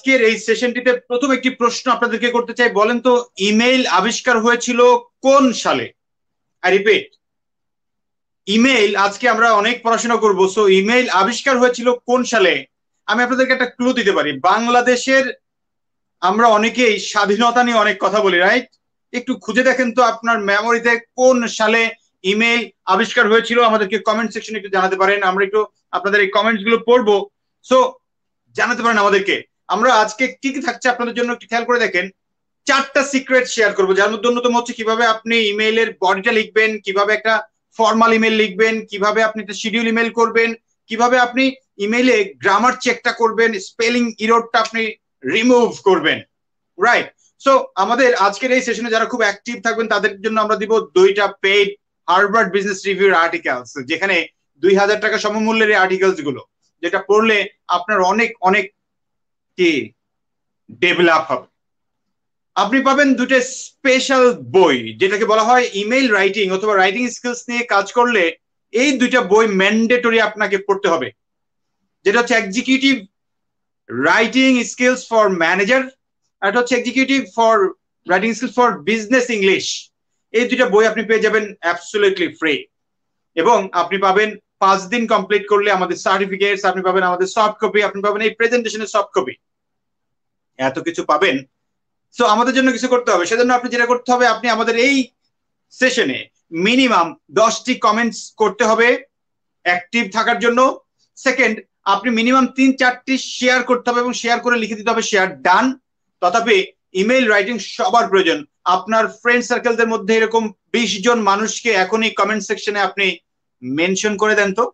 আজকের এই সেশনটিতে প্রথম একটি প্রশ্ন আপনাদেরকে করতে চাই, বলেন তো ইমেইল আবিষ্কার হয়েছিল কোন সালে? আই রিপিট, ইমেইল, আজকে আমরা অনেক পড়াশোনা করবো, সো ইমেইল আবিষ্কার হয়েছিল কোন সালে? আমি আপনাদেরকে একটা ক্লু দিতে পারি, বাংলাদেশের আমরা অনেকেই স্বাধীনতা নিয়ে অনেক কথা বলি, রাইট? একটু খুঁজে দেখেন তো আপনার মেমোরিতে কোন সালে ইমেইল আবিষ্কার হয়েছিল, আমাদেরকে কমেন্ট সেকশনে একটু জানাতে পারেন, আমরা একটু আপনাদের এই কমেন্টস গুলো পড়বো, সো জানাতে পারেন আমাদেরকে। আমরা আজকে কি কি থাকছে আপনাদের জন্য একটু খেয়াল করে দেখেন। 4টা সিক্রেট শেয়ার করবো, যার মধ্যে অন্যতম হচ্ছে কিভাবে আপনি ইমেইলের বডিটা লিখবেন, কিভাবে একটা ফর্মাল ইমেল লিখবেন, কিভাবে আপনি একটা শিডিউল ইমেল করবেন, কিভাবে আপনি ইমেইলে গ্রামার চেকটা করবেন, স্পেলিং ইররটা আপনি রিমুভ করবেন, রাইট? সো আমাদের আজকের এই সেশনে যারা খুব অ্যাক্টিভ থাকবেন তাদের জন্য আমরা দিব 2টা পেইড হার্ভার্ড বিজনেস রিভিউর আর্টিকেলস, যেখানে 2000 টাকা সমমূল্যের এই আর্টিকেলস গুলো, যেটা পড়লে আপনার অনেক অনেক কি ডেভেলপ হবে। আপনি পাবেন 2টা স্পেশাল বই, যেটাকে বলা হয় ইমেইল রাইটিং অথবা রাইটিং স্কিলস নিয়ে কাজ করলে এই 2টা বই ম্যান্ডেটরি আপনাকে পড়তে হবে, যেটা হচ্ছে executive writing skills for manager, আর এটা হচ্ছে executive for writing skills for business English. এই 2টা বই আপনি পেয়ে যাবেন অ্যাবসলিউটলি ফ্রি, এবং আপনি পাবেন 5 দিন কমপ্লিট করলে আমাদের সার্টিফিকেটস, আপনি পাবেন আমাদের সফট কপি, আপনি পাবেন এই প্রেজেন্টেশনের সফট কপি, এত কিছু পাবেন। সো আমাদের জন্য কিছু করতে হবে, সেজন্য আপনি যেটা করতে হবে, আপনি আমাদের এই সেশনে মিনিমাম 10টি কমেন্টস করতে হবে অ্যাক্টিভ থাকার জন্য। সেকেন্ড, আপনি মিনিমাম 3-4টি শেয়ার করতে হবে এবং শেয়ার করে লিখে দিতে হবে শেয়ার ডান। তথাপি ইমেইল রাইটিং সবার প্রয়োজন। আপনার ফ্রেন্ড সার্কেলদের মধ্যে এরকম 20 জন মানুষকে এখনই কমেন্ট সেকশনে আপনি মেনশন করে দেন তো,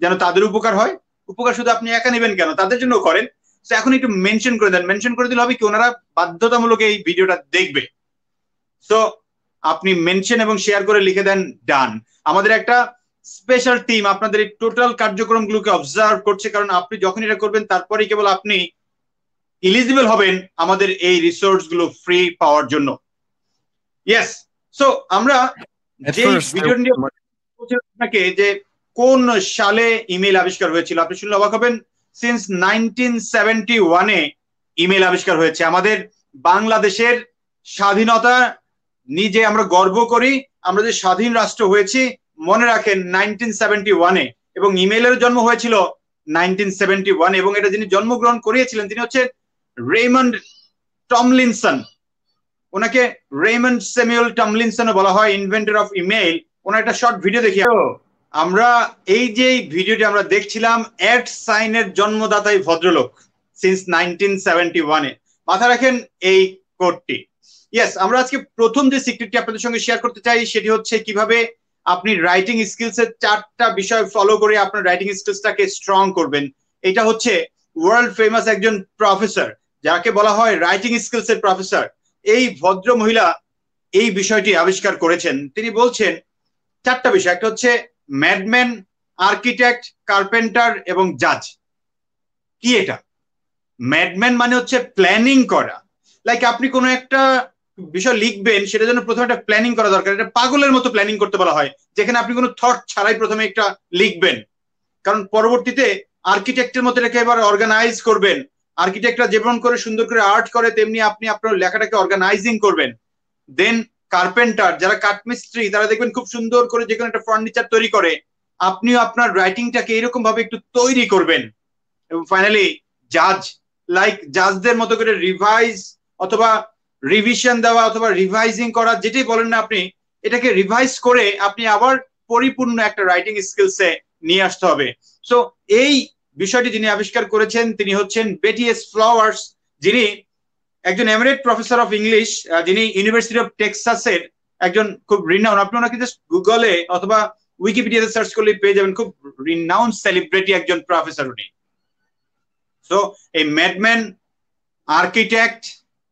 যেন তাদের উপকার হয়। উপকার শুধু আপনি একা নেবেন কেন, তাদের জন্য করেন। তো এখন একটু মেনশন করে দেন, মেনশন করে দিলে হবে কি ওনারা বাধ্যতামূলক এই ভিডিওটা দেখবে। সো আপনি মেনশন এবং শেয়ার করে লিখে দেন ডান। আমাদের একটা স্পেশাল টিম আপনাদের এই টোটাল কার্যক্রমগুলোকে অবজার্ভ করছে, কারণ আপনি যখন এটা করবেন তারপরেই কেবল আপনি এলিজিবল হবেন আমাদের এই রিসোর্স গুলো ফ্রি পাওয়ার জন্য। ইয়েস, সো আমরা যে ভিডিও নিয়ে আপনাকে যে কোন সালে ইমেল আবিষ্কার হয়েছিল, আপনি শুনলে অবাক হবেন। সিন্স 1971-এ ইমেল আবিষ্কার হয়েছে। আমাদের বাংলাদেশের স্বাধীনতা নিজে আমরা গর্ব করি, আমরা যে স্বাধীন রাষ্ট্র হয়েছি মনে রাখেন 1971-এ, এবং ইমেইলের জন্ম হয়েছিল 1971, এবং এটা যিনি জন্মগ্রহণ করিয়েছিলেন তিনি হচ্ছে রেইমন্ড টমলিনসন। ওনাকে রেইমন্ড স্যামুয়েল টমলিনসন বলা হয়, ইনভেন্টর অফ ইমেইল। ওনার একটা শর্ট ভিডিও দেখি আমরা। এই যে ভিডিওটি আমরা দেখছিলাম, এট সাইনের জন্মদাতাই ভদ্রলোক, সিন্স 1971-এ। মাথা রাখেন এই কোডটি। ইয়েস, আমরা আজকে প্রথম যে সিক্রেটটি আপনাদের সঙ্গে শেয়ার করতে চাই সেটি হচ্ছে কিভাবে আপনি রাইটিং স্কিলসের 4টা বিষয় ফলো করে আপনার রাইটিং স্কিলসটাকে স্ট্রং করবেন। এটা হচ্ছে ওয়ার্ল্ড ফেমাস একজন প্রফেসর, যাকে বলা হয় রাইটিং স্কিলসের প্রফেসর। এই ভদ্র মহিলা এই বিষয়টি আবিষ্কার করেছেন। তিনি বলছেন 4টা বিষয়, একটা হচ্ছে ম্যাডম্যান, আর্কিটেক্ট, কার্পেন্টার এবং জাজ। কি এটা? ম্যাডম্যান মানে হচ্ছে প্ল্যানিং করা, লাইক আপনি কোনো একটা বিষয় লিখবেন সেটার জন্য প্রথমে একটা প্ল্যানিং করা দরকার। এটা পাগলের মতো প্ল্যানিং করতে বলা হয়, যেখানে আপনি কোনো থট ছাড়াই প্রথমে একটা লিখবেন, কারণ পরবর্তীতে আর্কিটেক্টের মতো এটাকে এবার অর্গানাইজ করবেন। আর্কিটেক্টরা যেমন করে সুন্দর করে আর্ট করে, তেমনি আপনি আপনার লেখাটাকে অর্গানাইজিং করবেন। দেন কার্পেন্টার, যারা কাঠমিস্ত্রি, তারা দেখবেন খুব সুন্দর করে যে কোনো একটা ফার্নিচার তৈরি করে, আপনিও আপনার রাইটিংটাকে এরকম ভাবে একটু তৈরি করবেন। এবং ফাইনালি জাজ, লাইক জাজদের মতো করে রিভাইজ অথবা রিভিশন দেওয়া অথবা রিভাইজিং করা, যেটাই বলেন না আপনি, এটাকে রিভাইজ করে আপনি আবার পরিপূর্ণ একটা রাইটিং স্কিলসে নিয়ে আসতে হবে। সো এই বিষয়টি যিনি আবিষ্কার করেছেন তিনি হচ্ছেন বেটি এস ফ্লাওয়ার্স, যিনি একজন এমিরেট প্রফেসর অফ ইংলিশ, যিনি ইউনিভার্সিটি অফ টেক্সাসের একজন খুব রিনাউন। আপনি ওনাকে জাস্ট গুগলে অথবা উইকিপিডিয়াতে সার্চ করলে পেয়ে যাবেন, খুব রিনাউন সেলিব্রিটি একজন প্রফেসর উনি। সো এই ম্যাডম্যান, আর্কিটেক্ট,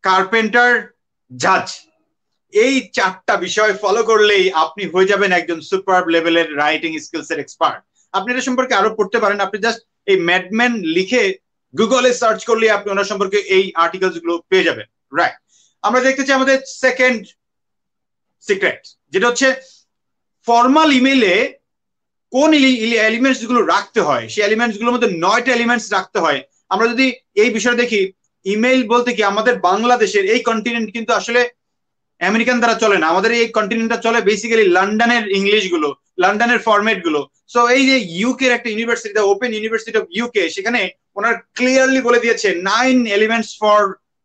কার্পেন্টার, জাজ, এই 4টা বিষয় ফলো করলেই আপনি হয়ে যাবেন একজন সুপার লেভেলের রাইটিং স্কিলসের এক্সপার্ট। আপনি এটা সম্পর্কে আরো পড়তে পারেন, আপনি জাস্ট এই ম্যাডম্যান লিখে গুগলে সার্চ করলে আপনি ওনার সম্পর্কে এই আর্টিকেলস গুলো পেয়ে যাবেন, রাইট? আমরা দেখতে চাই আমাদের সেকেন্ড সিক্রেট, যেটা হচ্ছে ফর্মাল ইমেইলে কোন এলিমেন্টস গুলো রাখতে হয়। সেই এলিমেন্টস গুলোর মধ্যে 9টা এলিমেন্টস রাখতে হয়। আমরা যদি এই বিষয়ে দেখি, ইমেইল বলতে কি আমাদের বাংলাদেশের এই কন্টিনেন্ট কিন্তু আসলে আমেরিকান দ্বারা চলে না, আমাদের এই কন্টিনেন্টটা চলে বেসিক্যালি লন্ডনের ইংলিশ গুলো, লন্ডনের ফরম্যাট গুলো। সো এই যে ইউকে এর একটা university, open university of UK, সেখানে ওনার ক্লিয়ারলি বলে দিয়েছে 9 elements for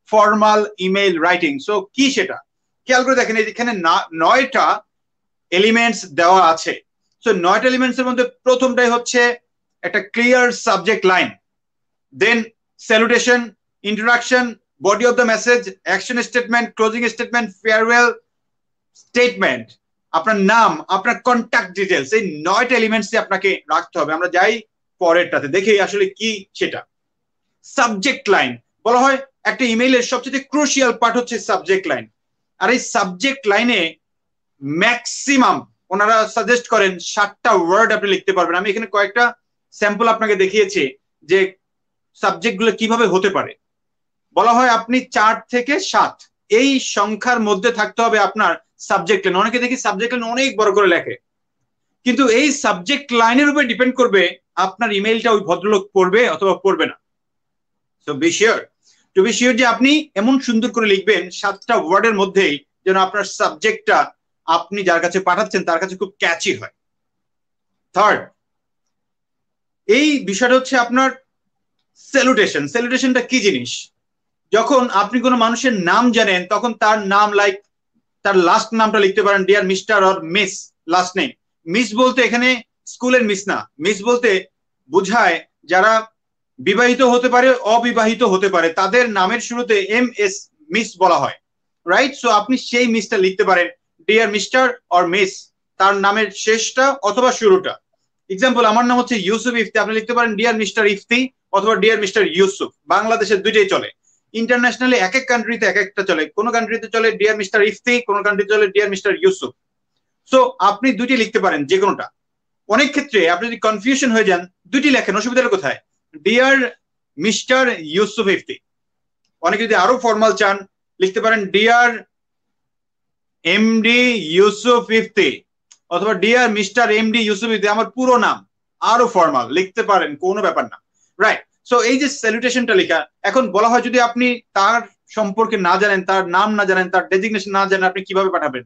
formal email writing. So কি সেটা খেয়াল করে দেখেন, এখানে 9টা এলিমেন্টস দেওয়া আছে। সো 9টা এলিমেন্টস এর মধ্যে প্রথমটাই হচ্ছে একটা clear subject line, then salutation, introduction, body of the message, action statement, closing statement, farewell statement, আপনার নাম, আপনার কন্ট্যাক্ট ডিটেলস। এই 9টা এলিমেন্টস আপনাকে রাখতে হবে। আমরা যাই পরেরটাতে, দেখি আসলে কি সেটা। সাবজেক্ট লাইন বলা হয় একটা ইমেইলের সবচেয়ে ক্রুশিয়াল পার্ট হচ্ছে সাবজেক্ট লাইন। আর এই সাবজেক্ট লাইনে ম্যাক্সিমাম ওনারা সাজেস্ট করেন 7টা ওয়ার্ড আপনি লিখতে পারবেন। আমি এখানে কয়েকটা স্যাম্পল আপনাকে দেখিয়েছি যে সাবজেক্ট গুলো কিভাবে হতে পারে। বলা হয় আপনি 4 থেকে 7 এই সংখ্যার মধ্যে থাকতে হবে আপনার সাবজেক্ট লাইন। অনেকে দেখি সাবজেক্ট লাইন অনেক বড় করে লেখে, কিন্তু এই সাবজেক্ট লাইনের উপর ডিপেন্ড করবে আপনার ইমেইলটা ওই ভদ্রলোক পড়বে অথবা পড়বে না। So be sure, to be sure যে আপনি এমন সুন্দর করে লিখবেন 7টা ওয়ার্ডের মধ্যেই যেন আপনার সাবজেক্টটা আপনি যার কাছে পাঠাচ্ছেন তার কাছে খুব ক্যাচি হয়। থার্ড, এই বিষয়টা হচ্ছে আপনার স্যালুটেশন। স্যালুটেশনটা কি জিনিস? যখন আপনি কোনো মানুষের নাম জানেন তখন তার নাম, লাইক তার লাস্ট নামটা লিখতে পারেন dear mister or miss, last name. Miss বলতে এখানে স্কুলের মিস না, মিস বলতে বোঝায় যারা বিবাহিত হতে পারে, অবিবাহিত হতে পারে, তাদের নামের শুরুতে এম এস, মিস বলা হয়, রাইট? সো আপনি সেই মিসটা লিখতে পারেন ডিয়ার মিস্টার অর মিস, তার নামের শেষটা অথবা শুরুটা। এক্সাম্পল, আমার নাম হচ্ছে ইউসুফ ইফতি, আপনি লিখতে পারেন ডিয়ার মিস্টার ইফতি অথবা ডিয়ার মিস্টার ইউসুফ। বাংলাদেশের দুইটাই চলে, ইন্টারন্যাশনালি এক এক কান্ট্রিতে এক একটা চলে। কোন কান্ট্রিতে চলে ডিয়ার মিস্টার ইফতি, কোন কান্ট্রিতে চলে ডিয়ার মিস্টার ইউসুফ। সো আপনি দুইটি লিখতে পারেন যে কোনোটা। অনেক ক্ষেত্রে আপনি যদি কনফিউশন হয়ে যান, দুইটি লেখেন, অসুবিধাটা কোথায়? Dear mister Yusuf Ifti. অনেকে যদি আরো ফর্মাল চান লিখতে পারেন ডিয়ার এমডি ইউসুফ ইফতি অথবা dear mister MD Yusuf Ifti, আমার পুরো নাম, আরো ফর্মাল লিখতে পারেন, কোনো ব্যাপার না, রাইট? সো এই যে স্যালুটেশনটা লেখা, এখন বলা হয় যদি আপনি তার সম্পর্কে না জানেন, তার নাম না জানেন, তার ডেজিগনেশন না জানেন, আপনি কিভাবে পাঠাবেন?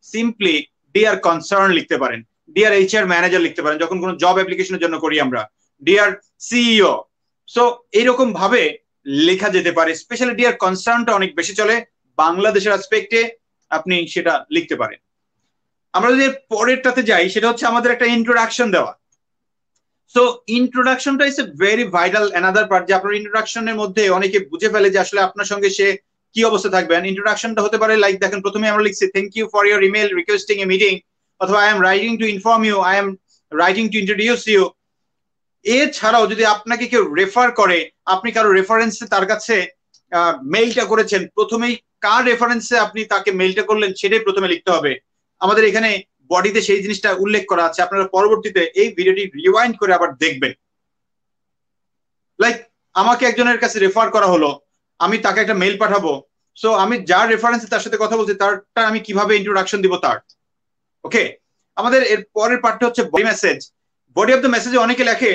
সিম্পলি ডিয়ার কনসার্ন লিখতে পারেন, ডিয়ার এইচআর ম্যানেজার লিখতে পারেন, যখন কোনো জব অ্যাপ্লিকেশনের জন্য করি আমরা ডিয়ার সিইও। সো এইরকম ভাবে লেখা যেতে পারে। স্পেশালি ডিয়ার কনসার্নটা অনেক বেশি চলে বাংলাদেশের অ্যাসপেক্টে, আপনি সেটা লিখতে পারেন। আমরা যদি পরেরটাতে যাই, সেটা হচ্ছে আমাদের একটা ইন্ট্রোডাকশন দেওয়া। সো ইন্ট্রোডাকশনটা is a very vital another part, যে আপনার ইন্ট্রোডাকশনের মধ্যে অনেকে বুঝে ফেলে যে আসলে আপনার সঙ্গে সে কি অবস্থা থাকবেন। ইন্ট্রোডাকশনটা হতে পারে লাইক, দেখেন প্রথমে আমরা লিখছি thank you for your email requesting a meeting, অথবা I am writing to inform you, I am writing to introduce you. এছাড়াও যদি আপনাকে কেউ রেফার করে, আপনি কারো রেফারেন্সে তার কাছে মেইলটা করেছেন, প্রথমেই কার রেফারেন্সে আপনি তাকে মেইলটা করলেন সেটাই প্রথমে লিখতে হবে। আমাদের এখানে বডিতে সেই জিনিসটা উল্লেখ করা আছে, আপনারা পরবর্তীতে এই ভিডিওটি রিওয়াইন্ড করে আবার দেখবেন। লাইক আমাকে একজনের কাছে রেফার করা হলো, আমি তাকে একটা মেইল পাঠাবো। সো আমি যার রেফারেন্সে তার সাথে কথা বলছি, তারটা আমি কিভাবে ইন্ট্রোডাকশন দিব তার। ওকে, আমাদের এর পরের পার্টটা হচ্ছে body message. Body of the মেসেজে অনেকে লেখে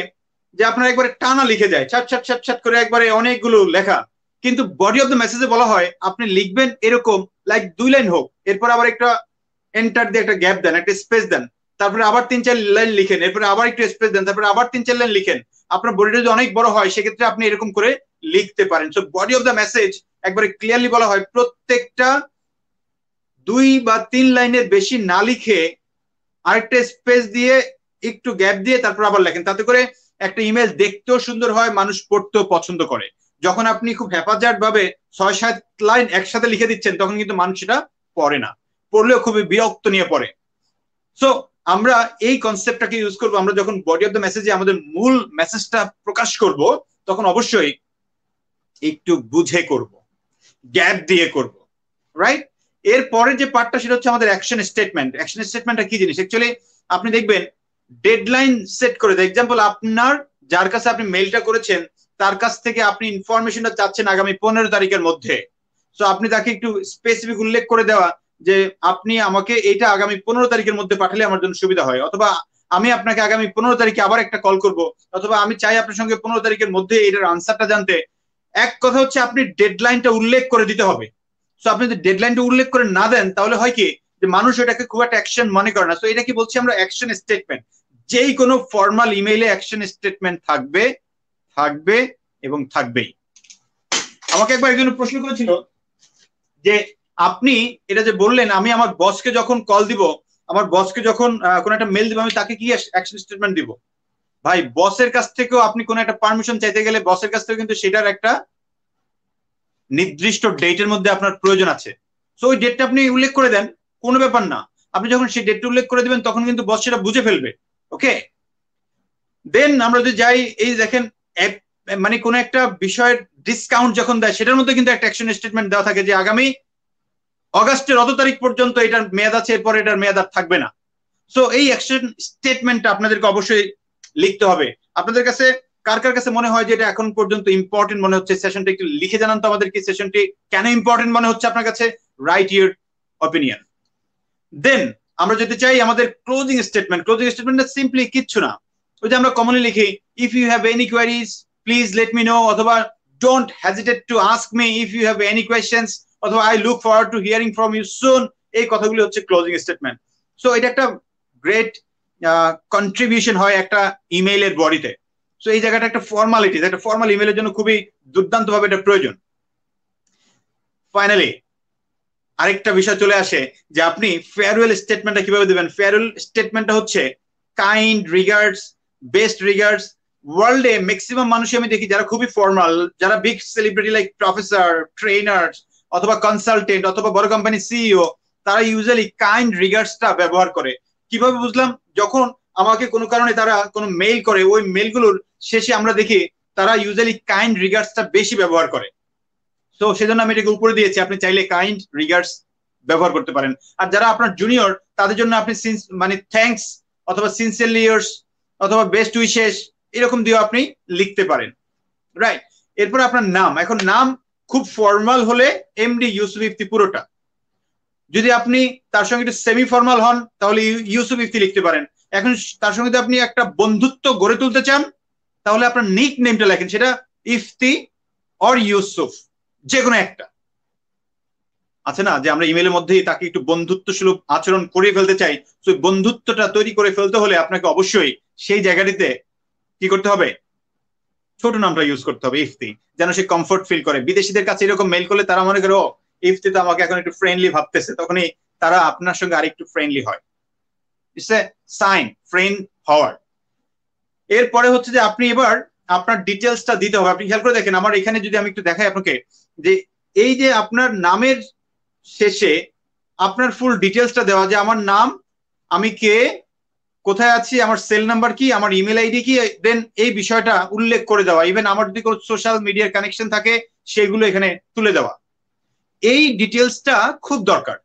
যে আপনার একবারে টানা লিখে যায়, ছাট ছাট ছাট ছাট করে একবারে অনেকগুলো লেখা, কিন্তু বডি অফ দ্য মেসেজে বলা হয় আপনি লিখবেন এরকম, লাইক 2 লাইন হোক, এরপর আবার একটা এন্টার দিয়ে একটা গ্যাপ দেন, একটা স্পেস দেন, তারপরে আবার 3-4 লাইন লিখেন, এরপরে আবার একটু স্পেস দেন, তারপরে আবার 3-4 লাইন লিখেন। আপনার বডিটা যদি অনেক বড় হয় সেক্ষেত্রে আপনি এরকম করে লিখতে পারেন। So body of the message একবারে ক্লিয়ারলি বলা হয় প্রত্যেকটা 2 বা 3 লাইনের বেশি না লিখে আরেকটা স্পেস দিয়ে একটু গ্যাপ দিয়ে তারপর আবার লেখেন, তাতে করে একটা ইমেল দেখতেও সুন্দর হয়, মানুষ পড়তেও পছন্দ করে। যখন আপনি খুব হ্যাপাজার্ট ভাবে 6-7 লাইন একসাথে লিখে দিচ্ছেন তখন কিন্তু মানুষ সেটা পড়ে না, পড়লেও খুবই বিরক্ত নিয়ে পড়ে। সো আমরা এই কনসেপ্টটাকে ইউজ করবো। আমরা যখন বডি অফ দ্য মেসেজে আমাদের মূল মেসেজটা প্রকাশ করব তখন অবশ্যই একটু বুঝে করব, গ্যাপ দিয়ে করব, রাইট? এর পরের যে পার্টটা সেটা হচ্ছে আমাদের অ্যাকশন স্টেটমেন্ট। অ্যাকশন স্টেটমেন্টটা কি জিনিস? অ্যাকচুয়ালি আপনি দেখবেন ডেডলাইন সেট করে দেয়। এক্সাম্পল, আপনার যার কাছে আপনি মেইলটা করেছেন তার কাছ থেকে আপনি ইনফরমেশনটা চাচ্ছেন আগামী 15 তারিখের মধ্যে। সো আপনি তাকে একটু স্পেসিফিক উল্লেখ করে দেওয়া যে আপনি আমাকে এটা আগামী 15 তারিখের মধ্যে পাঠালে আমার জন্য সুবিধা হয়, অথবা আমি আপনাকে আগামী 15 তারিখে আবার একটা কল করব, অথবা আমি চাই আপনার সঙ্গে 15 তারিখের মধ্যে এটার আনসারটা জানতে। এক কথা হচ্ছে আপনি ডেডলাইনটা উল্লেখ করে দিতে হবে। সো আপনি যদি ডেডলাইনটা উল্লেখ করে না দেন তাহলে হয় কি যে মানুষ এটাকে খুব একটা অ্যাকশন মনে করে না। সো এটা কি বলছি আমরা, অ্যাকশন স্টেটমেন্ট। যেই কোনো ফর্মাল ইমেইলে অ্যাকশন স্টেটমেন্ট থাকবে, থাকবে এবং থাকবেই। আমাকে একবার একজন প্রশ্ন করেছিল যে আপনি এটা যে বললেন আমি আমার বসকে যখন কল দিব, আমার বসকে যখন কোনো একটা মেল দিব, আমি তাকে কি অ্যাকশন স্টেটমেন্ট দিব? ভাই বসের কাছ থেকেও আপনি কোনো একটা পারমিশন চাইতে গেলে বসের কাছ থেকে কিন্তু সেটার একটা নির্দিষ্ট ডেটের মধ্যে আপনার প্রয়োজন আছে। সো ওই ডেটটা আপনি উল্লেখ করে দেন, কোনো ব্যাপার না। আপনি যখন সেই ডেটটা উল্লেখ করে দিবেন তখন কিন্তু বস সেটা বুঝে ফেলবে। ওকে, দেন আমরা যদি যাই, এই দেখেন মানে কোন একটা বিষয়ের ডিসকাউন্ট যখন দেয় সেটার মধ্যে কিন্তু একটা অ্যাকশন স্টেটমেন্ট দেওয়া থাকে যে আগামী অগাস্টের অত তারিখ পর্যন্ত এটার মেয়াদ আছে, এরপর এটার মেয়াদ আর থাকবে না। সো এই অ্যাকশন স্টেটমেন্টটা আপনাদেরকে অবশ্যই লিখতে হবে। আপনাদের কাছে কার কার কাছে মনে হয় যে এটা এখন পর্যন্ত ইম্পর্টেন্ট মনে হচ্ছে? সেশনটা একটু লিখে জানান তো আমাদেরকে, সেশনটি কেন ইম্পর্টেন্ট মনে হচ্ছে আপনার কাছে। Right your opinion. দেন আমরা যেতে চাই আমাদের ক্লোজিং স্টেটমেন্ট। ক্লোজিং স্টেটমেন্টটা সিম্পলি কিচ্ছু না, ওই যে আমরা কমনলি লিখি if you have any queries please let me know, অথবা don't hesitate to ask me if you have any questions, অথবা I look forward to hearing from you soon. এই কথাগুলি হচ্ছে ক্লোজিং স্টেটমেন্ট। সো এটা একটা great contribution হয় একটা ইমেইলের বডিতে। সো এই জায়গাটা একটা ফর্মালিটি, একটা ফর্মাল ইমেইলের জন্য খুবই দুর্দান্ত ভাবে এটা প্রয়োজন। ফাইনালি আরেকটা বিষয় চলে আসে যে আপনি ফেয়ারওয়েল স্টেটমেন্টটা কিভাবে দিবেন। ফেয়ারওয়েল স্টেটমেন্টটা হচ্ছে কাইন্ড রিগার্ডস, বেস্ট রিগার্ডস। ওয়ার্ল্ডে ম্যাক্সিমাম মানুষই আমি দেখি যারা খুবই ফর্মাল, যারা big celebrity like professor, trainers অথবা কনসালটেন্ট অথবা বড় কোম্পানি সিইও, তারা ইউজুয়ালি কাইন্ড রিগার্ডসটা ব্যবহার করে। কিভাবে বুঝলাম? যখন আমাকে কোনো কারণে তারা কোনো মেইল করে, ওই মেইলগুলোর শেষে আমরা দেখি তারা ইউজুয়ালি কাইন্ড রিগার্ডসটা বেশি ব্যবহার করে। তো সেজন্য আমি এটাকে উপরে দিয়েছি, আপনি চাইলে কাইন্ড রিগার্ডস ব্যবহার করতে পারেন। আর যারা আপনার জুনিয়র তাদের জন্য আপনি মানে থ্যাঙ্কস অথবা সিনসিয়ারলি ইয়ার্স অথবা বেস্ট উইশেস এরকম দিয়েও আপনি লিখতে পারেন। রাইট, এরপর আপনার নাম। এখন নাম খুব ফর্মাল হলে এমডি ইউসুফ ইফতি পুরোটা। যদি আপনি তার সঙ্গে একটু সেমি ফর্মাল হন তাহলে ইউসুফ ইফতি লিখতে পারেন। এখন তার সঙ্গে আপনি একটা বন্ধুত্ব গড়ে তুলতে চান তাহলে আপনার নিক নেমটা লেখেন, সেটা ইফতি অর ইউসুফ, যে কোনো একটা। আছে না যে আমরা ইমেলের মধ্যেই তাকে একটু বন্ধুত্ব সুলভ আচরণ করে ফেলতে চাই, তো বন্ধুত্বটা তৈরি করে ফেলতে হলে আপনাকে অবশ্যই সেই জায়গাটিতে কি করতে হবে? ছোট নামটা ইউজ করতে হবে, ইফতি, যেন সে কমফোর্ট ফিল করে। বিদেশিদের কাছে এরকম মেল করলে তারা মনে করে ও ইফতি তো আমাকে এখন একটু ফ্রেন্ডলি ভাবতেছে, তখনই তারা আপনার সঙ্গে আরেকটু ফ্রেন্ডলি হয়। ইটস এ সাইন ফ্রেন্ড হওয়ার। এরপরে হচ্ছে যে আপনি এবার আপনার ডিটেলসটা দিতে হবে। আপনি খেয়াল করে দেখেন আমার এখানে যদি আমি একটু দেখাই আপনাকে, যে এই যে আপনার নামের শেষে আপনার ফুল ডিটেলসটা দেওয়া, যে আমার নাম, আমি কে, কোথায় আছি, আমার সেল নাম্বার কি, আমার ইমেল আইডি কি, দেন এই বিষয়টা উল্লেখ করে দেওয়া। ইভেন আমার যদি কোনো সোশ্যাল মিডিয়ার কানেকশন থাকে সেগুলো এখানে তুলে দেওয়া। এই ডিটেলসটা খুব দরকার,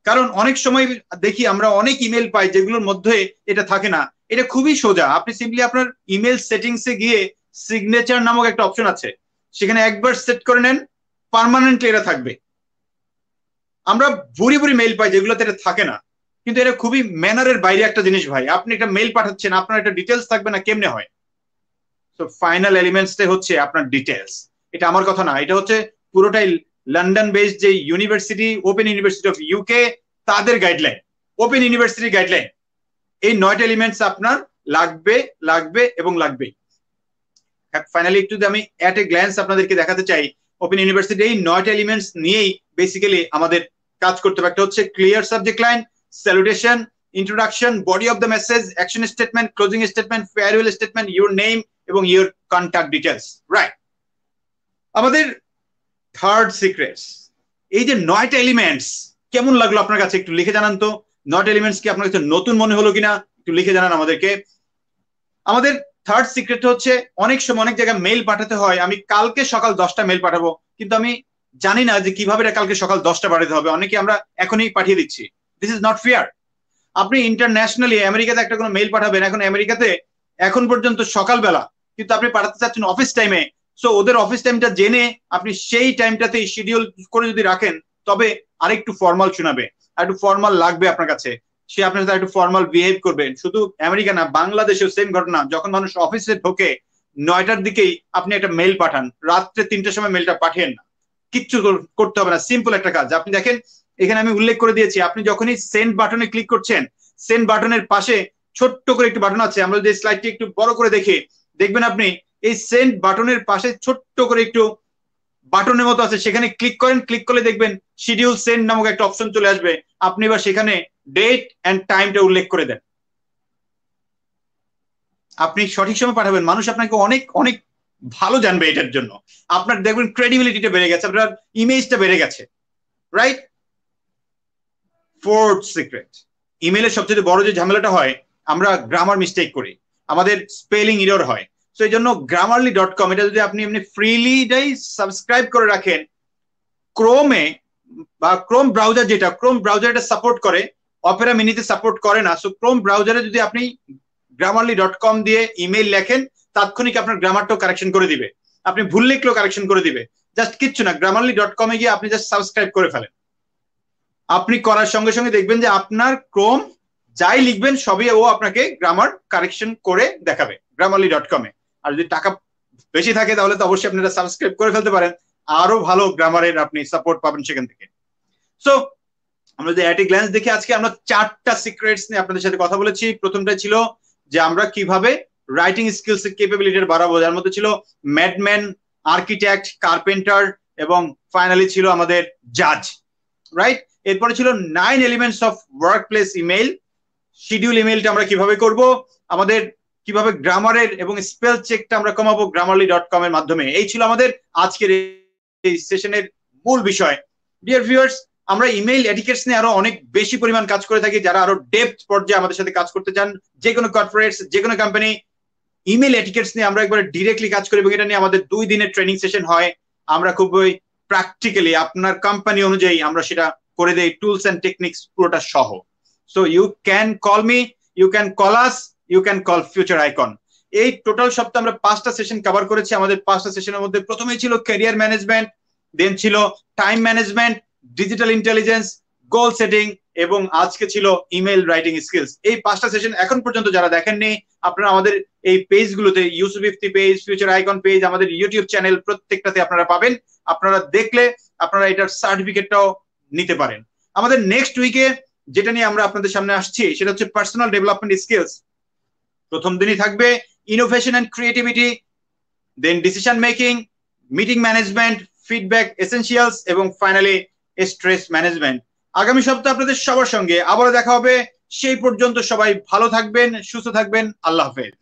কারণ অনেক সময় দেখি আমরা অনেক ইমেল পাই যেগুলোর মধ্যে এটা থাকে না। এটা খুবই সোজা, আপনি সিম্পলি আপনার ইমেল সেটিংসে গিয়ে সিগনেচার নামক একটা অপশন আছে, সেখানে একবার সেট করে নেন, পার্মানেন্টলি এটা থাকবে। আমরা ভুরি ভুরি মেইল পাই যেগুলোতে এটা থাকে না, কিন্তু এটা খুবই ম্যানারের বাইরে একটা জিনিস ভাই। আপনি একটা মেইল পাঠাচ্ছেন, আপনার একটা ডিটেলস থাকবে না, কেমনে হয়? তো ফাইনাল এলিমেন্টসটাই হচ্ছে আপনার ডিটেলস। এটা আমার কথা না, এটা হচ্ছে পুরোটাই লন্ডন বেসড যে university, open university of UK, তাদের গাইডলাইন, ওপেন ইউনিভার্সিটি গাইডলাইন। এই 9টা এলিমেন্টস আপনার লাগবে, লাগবে এবং লাগবে। ফাইনালি একটু আমি অ্যাট এ গ্ল্যান্স আপনাদেরকে দেখাতে চাই, ওপেন ইউনিভার্সিটি এই 9টা এলিমেন্টস নিয়েই বেসিক্যালি আমাদের কাজ করতে হবে। একটা হচ্ছে clear subject line, salutation, introduction, body of the message, action statement, closing statement, farewell statement, your name এবং ইউর কন্ট্যাক্ট ডিটেলস। রাইট, আমাদের থার্ড সিক্রেটস, এই যে 9টা এলিমেন্টস কেমন লাগলো আপনার কাছে একটু লিখে জানান তো। 9টা এলিমেন্টস কি আপনার কাছে নতুন মনে হলো কিনা একটু লিখে জানান আমাদেরকে। আমাদের থার্ড সিক্রেট হচ্ছে অনেক সময় অনেক জায়গায় মেইল পাঠাতে হয়, আমি কালকে সকাল 10টা মেইল পাঠাবো, কিন্তু আমি জানি না যে কিভাবে এটা কালকে সকাল 10টা পাঠাতে হবে। অনেকে আমরা এখনই পাঠিয়ে দিচ্ছি, দিস ইজ নট ফেয়ার। আপনি ইন্টারন্যাশনালি আমেরিকাতে একটা কোনো মেইল পাঠাবেন, এখন আমেরিকাতে এখন পর্যন্ত সকালবেলা, কিন্তু আপনি পাঠাতে চাচ্ছেন অফিস টাইমে। সো ওদের অফিস টাইমটা জেনে আপনি সেই টাইমটাতে শিডিউল করে যদি রাখেন তবে আরেকটু ফর্মাল শোনাবে, আর একটু ফর্মাল লাগবে আপনার কাছে, সে আপনার সাথে একটু ফর্মাল বিহেভ করবে। শুধু আমেরিকা না, বাংলাদেশেও সেম ঘটনা। যখন মানুষ অফিসে ঢোকে 9টার দিকেই আপনি একটা মেল পাঠান, রাত্রে 3টার সময় মেলটা পাঠিয়েন না, কিচ্ছু করতে হবে না, সিম্পল একটা কাজ। আপনি দেখেন এখানে আমি উল্লেখ করে দিয়েছি, আপনি যখনই সেন্ড বাটনে ক্লিক করছেন, সেন্ড বাটনের পাশে ছোট্ট করে একটু বাটন আছে, আমরা যদি স্লাইডটি একটু বড় করে দেখি দেখবেন আপনি এই সেন্ড বাটনের পাশে ছোট্ট করে একটু বাটনের মতো আছে, সেখানে ক্লিক করেন, ক্লিক করলে দেখবেন শিডিউল সেন্ড নামক একটা অপশন চলে আসবে, আপনি এবার সেখানে ডেট এন্ড টাইমটা উল্লেখ করে দেন, আপনি সঠিক সময় পাঠাবেন, মানুষ আপনাকে অনেক অনেক ভালো জানবে এটার জন্য, আপনার দেখবেন ক্রেডিবিলিটিটা বেড়ে গেছে, আপনার ইমেজটা বেড়ে গেছে, রাইট? ফোর্থ সিক্রেট, ইমেলের সবচেয়ে বড় যে ঝামেলাটা হয়, আমরা গ্রামার মিস্টেক করি, আমাদের স্পেলিং এরর হয়। তো এই জন্য grammarly.com এটা যদি আপনি এমনি ফ্রিলি সাবস্ক্রাইব করে রাখেন, ক্রোমে বা ক্রোম ব্রাউজার, যেটা ক্রোম ব্রাউজার এটা সাপোর্ট করে, অপেরা মিনিতে সাপোর্ট করে না, সো ক্রোম ব্রাউজারে যদি আপনি grammarly.com দিয়ে ইমেল লেখেন, তাৎক্ষণিক আপনার গ্রামারটাও কারেকশন করে দিবে, আপনি ভুল লিখলেও কারেকশন করে দিবে, জাস্ট কিচ্ছু না, grammarly.com এ গিয়ে আপনি জাস্ট সাবস্ক্রাইব করে ফেলেন, আপনি করার সঙ্গে সঙ্গে দেখবেন যে আপনার ক্রোম যাই লিখবেন সবই ও আপনাকে গ্রামার কারেকশন করে দেখাবে grammarly.com এ। আর যদি টাকা বেশি থাকে তাহলে তো অবশ্যই আপনারা সাবস্ক্রাইব করে ফেলতে পারেন, আরো ভালো গ্রামারের আপনি সাপোর্ট পাবেন সেখান থেকে। সো আমরা যদি অ্যাট এ গ্ল্যান্স দেখি, আজকে আমরা 4টা সিক্রেটস নিয়ে আপনাদের সাথে কথা বলেছি। প্রথমটা ছিল যে আমরা কিভাবে রাইটিং স্কিলস এর ক্যাপাবিলিটি বাড়াবো, যার মধ্যে ছিল ম্যাডম্যান, আর্কিটেক্ট, কার্পেন্টার এবং ফাইনালি ছিল আমাদের জাজ, রাইট? এরপরে ছিল 9 elements of workplace email, schedule ইমেলটা আমরা কিভাবে করব, আমাদের কিভাবে গ্রামারের এবং স্পেল চেকটা আমরা কমাবো grammarly.com এর মাধ্যমে। এই ছিল আমাদের আজকের এই সেশনের মূল বিষয়। ডিয়ার ভিউয়ার্স, আমরা ইমেল এটিকেটস নিয়ে আরো অনেক বেশি পরিমাণ কাজ করে থাকি, যারা আরো ডেপথ পর্যায়ে আমাদের সাথে কাজ করতে চান, যে কোনো কর্পোরেটস, যে কোনো কোম্পানি, ইমেল এটিকেটস নিয়ে আমরা একবার ডিরেক্টলি কাজ করি এবং এটা নিয়ে আমাদের 2 দিনের ট্রেনিং সেশন হয়, আমরা খুবই প্র্যাকটিক্যালি আপনার কোম্পানি অনুযায়ী আমরা সেটা করে দেই, টুলস এন্ড টেকনিক্স পুরোটা সহ। So you can call me, you can call us, you can call future icon. এই টোটাল সপ্তাহে আমরা 5টা সেশন কভার করেছি। আমাদের 5টা সেশনের মধ্যে প্রথমেই ছিল ক্যারিয়ার ম্যানেজমেন্ট, দেন ছিল টাইম ম্যানেজমেন্ট, ডিজিটাল ইন্টেলিজেন্স, গোল সেটিং এবং আজকে ছিল ইমেল রাইটিং স্কিলস। এই 5টা সেশন এখন পর্যন্ত যারা দেখেননি, আপনারা আমাদের এই পেজগুলোতে, Yusuf Ifti page, future icon page, আমাদের ইউটিউব চ্যানেল, প্রত্যেকটাতে আপনারা পাবেন। আপনারা দেখলে আপনারা এটার সার্টিফিকেটটাও নিতে পারেন। আমাদের নেক্সট উইকে যেটা নিয়ে আমরা আপনাদের সামনে আসছি সেটা হচ্ছে পার্সোনাল ডেভেলপমেন্ট স্কিলস। প্রথম দিনই থাকবে innovation and creativity, then decision making, meeting management, feedback essentials এবং ফাইনালি স্ট্রেস ম্যানেজমেন্ট। আগামী সপ্তাহে আপনাদের সবার সঙ্গে আবারও দেখা হবে। সেই পর্যন্ত সবাই ভালো থাকবেন, সুস্থ থাকবেন। আল্লাহ হাফেজ।